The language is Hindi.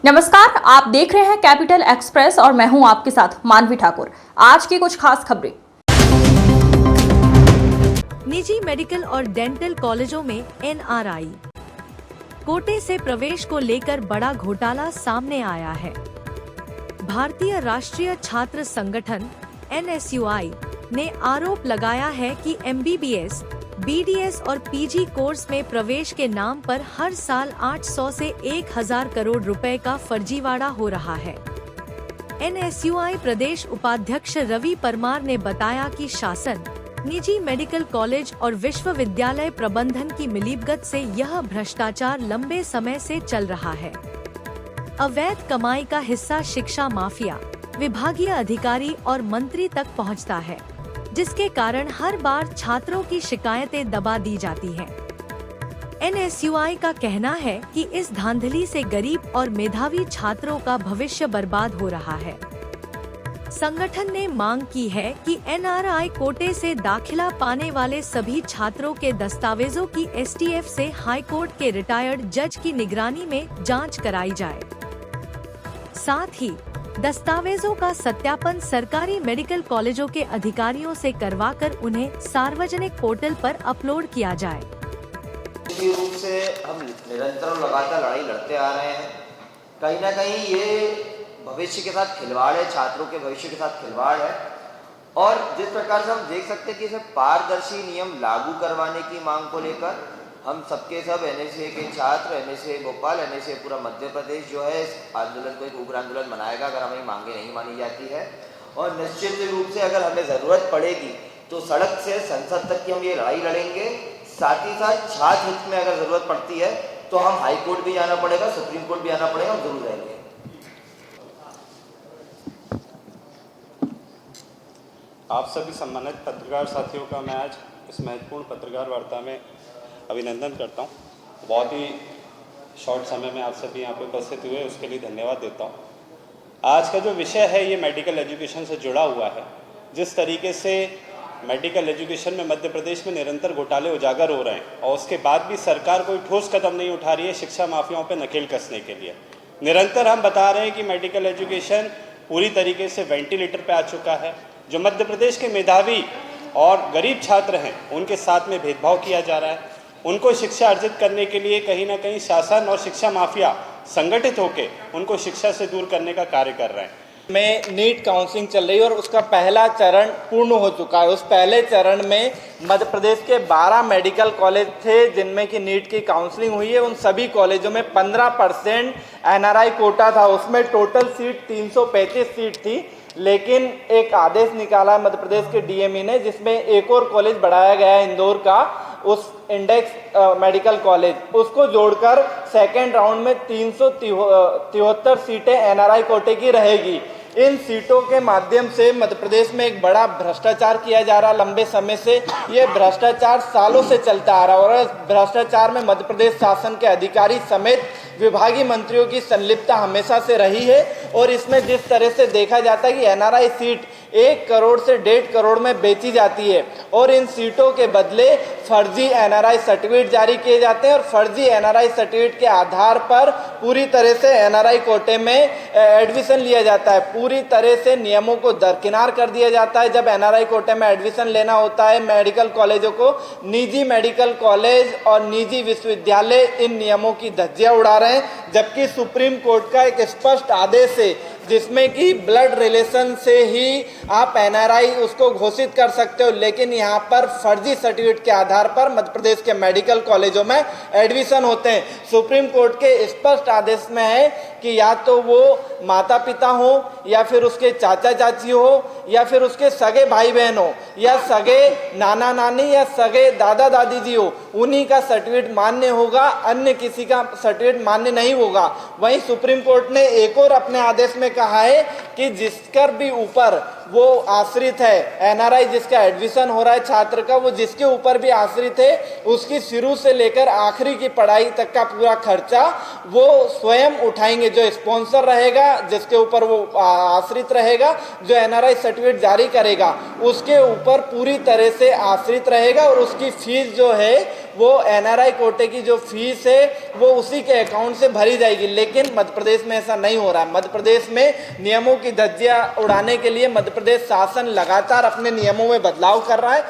नमस्कार, आप देख रहे हैं कैपिटल एक्सप्रेस और मैं हूं आपके साथ मानवी ठाकुर। आज की कुछ खास खबरें। निजी मेडिकल और डेंटल कॉलेजों में एनआरआई कोटे से प्रवेश को लेकर बड़ा घोटाला सामने आया है। भारतीय राष्ट्रीय छात्र संगठन एनएसयूआई ने आरोप लगाया है कि एमबीबीएस, बीडीएस और पीजी कोर्स में प्रवेश के नाम पर हर साल 800 से 1000 करोड़ रुपए का फर्जीवाड़ा हो रहा है। एनएसयूआई प्रदेश उपाध्यक्ष रवि परमार ने बताया कि शासन, निजी मेडिकल कॉलेज और विश्वविद्यालय प्रबंधन की मिलीभगत से यह भ्रष्टाचार लंबे समय से चल रहा है। अवैध कमाई का हिस्सा शिक्षा माफिया, विभागीय अधिकारी और मंत्री तक पहुंचता है, जिसके कारण हर बार छात्रों की शिकायतें दबा दी जाती हैं। एनएसयूआई का कहना है कि इस धांधली से गरीब और मेधावी छात्रों का भविष्य बर्बाद हो रहा है। संगठन ने मांग की है कि एनआरआई कोटे से दाखिला पाने वाले सभी छात्रों के दस्तावेजों की एसटीएफ से हाईकोर्ट के रिटायर्ड जज की निगरानी में जांच कराई जाए। साथ ही दस्तावेजों का सत्यापन सरकारी मेडिकल कॉलेजों के अधिकारियों से करवाकर उन्हें सार्वजनिक पोर्टल पर अपलोड किया जाए। निश्चित रूप से हम निरंतर और लगातार लड़ाई लड़ते आ रहे हैं। कहीं ना कहीं ये भविष्य के साथ खिलवाड़ है, छात्रों के भविष्य के साथ खिलवाड़ है। और जिस प्रकार से हम देख सकते हैं कि इसे पारदर्शी नियम लागू करवाने की मांग को लेकर हम सबके सब एनएसए के छात्र, एनएसए भोपाल, एनएसए पूरा मध्य प्रदेश जो है इस आंदोलन को एक उग्र आंदोलन बनाएगा अगर हमारी मांगे नहीं मानी जाती है। और निश्चित रूप से अगर हमें ज़रूरत पड़ेगी तो सड़क से संसद तक की हम ये लड़ाई लड़ेंगे। साथ ही साथ छात्र हित में अगर ज़रूरत पड़ती है तो हम हाई कोर्ट भी जाना पड़ेगा, सुप्रीम कोर्ट भी आना पड़ेगा, हम जरूर जाएंगे। आप सभी सम्मानित पत्रकार साथियों का मैं आज इस महत्वपूर्ण पत्रकार वार्ता में अभिनंदन करता हूं। बहुत ही शॉर्ट समय में आप सभी यहाँ पे उपस्थित हुए उसके लिए धन्यवाद देता हूं। आज का जो विषय है ये मेडिकल एजुकेशन से जुड़ा हुआ है। जिस तरीके से मेडिकल एजुकेशन में मध्य प्रदेश में निरंतर घोटाले उजागर हो रहे हैं और उसके बाद भी सरकार कोई ठोस कदम नहीं उठा रही है शिक्षा माफियाओं पर नकेल कसने के लिए। निरंतर हम बता रहे हैं कि मेडिकल एजुकेशन पूरी तरीके से वेंटिलेटर पर आ चुका है। जो मध्य प्रदेश के मेधावी और गरीब छात्र हैं उनके साथ में भेदभाव किया जा रहा है। उनको शिक्षा अर्जित करने के लिए कहीं ना कहीं शासन और शिक्षा माफिया संगठित होकर उनको शिक्षा से दूर करने का कार्य कर रहे हैं। में नीट काउंसलिंग चल रही है और उसका पहला चरण पूर्ण हो चुका है। उस पहले चरण में मध्य प्रदेश के 12 मेडिकल कॉलेज थे जिनमें कि नीट की काउंसलिंग हुई है। उन सभी कॉलेजों में 15% एनआरआई कोटा था। उसमें टोटल सीट 335 सीट थी, लेकिन एक आदेश निकाला मध्य प्रदेश के डीएमई ने जिसमें एक और कॉलेज बढ़ाया गया है, इंदौर का, उस इंडेक्स मेडिकल कॉलेज, उसको जोड़कर सेकेंड राउंड में 373 सीटें एनआरआई कोटे की रहेगी। इन सीटों के माध्यम से मध्य प्रदेश में एक बड़ा भ्रष्टाचार किया जा रहा है। लंबे समय से ये भ्रष्टाचार सालों से चलता आ रहा है और इस भ्रष्टाचार में मध्य प्रदेश शासन के अधिकारी समेत विभागीय मंत्रियों की संलिप्तता हमेशा से रही है। और इसमें जिस तरह से देखा जाता है कि एनआरआई सीट 1 करोड़ से 1.5 करोड़ में बेची जाती है और इन सीटों के बदले फर्जी एनआरआई सर्टिफिकेट जारी किए जाते हैं और फर्जी एनआरआई सर्टिफिकेट के आधार पर पूरी तरह से एनआरआई कोटे में एडमिशन लिया जाता है। पूरी तरह से नियमों को दरकिनार कर दिया जाता है। जब एनआरआई कोटे में एडमिशन लेना होता है मेडिकल कॉलेजों को, निजी मेडिकल कॉलेज और निजी विश्वविद्यालय इन नियमों की धज्जियां उड़ा रहे हैं, जबकि सुप्रीम कोर्ट का एक स्पष्ट आदेश है जिसमें कि ब्लड रिलेशन से ही आप एनआरआई उसको घोषित कर सकते हो, लेकिन यहाँ पर फर्जी सर्टिफिकेट के आधार पर मध्य प्रदेश के मेडिकल कॉलेजों में एडमिशन होते हैं। सुप्रीम कोर्ट के स्पष्ट आदेश में है कि या तो वो माता पिता हो या फिर उसके चाचा चाची हो या फिर उसके सगे भाई बहन हो या सगे नाना नानी या सगे दादा दादी जी हो, उन्हीं का सर्टिफिकेट मान्य होगा, अन्य किसी का सर्टिफिकेट मान्य नहीं होगा। वहीं सुप्रीम कोर्ट ने एक और अपने आदेश में कहा है कि जिसकर भी ऊपर वो आश्रित है, एनआरआई जिसका एडमिशन हो रहा है छात्र का, वो जिसके ऊपर भी आश्रित है उसकी शुरू से लेकर आखिरी की पढ़ाई तक का पूरा खर्चा वो स्वयं उठाएंगे। जो स्पॉन्सर रहेगा, जिसके ऊपर वो आश्रित रहेगा, जो एनआरआई सर्टिफिकेट जारी करेगा, उसके ऊपर पूरी तरह से आश्रित रहेगा और उसकी फीस जो है वो एनआरआई कोटे की जो फीस है वो उसी के अकाउंट से भरी जाएगी। लेकिन मध्य प्रदेश में ऐसा नहीं हो रहा है। मध्य प्रदेश में नियमों की धज्जियां उड़ाने के लिए मध्य प्रदेश शासन लगातार अपने नियमों में बदलाव कर रहा है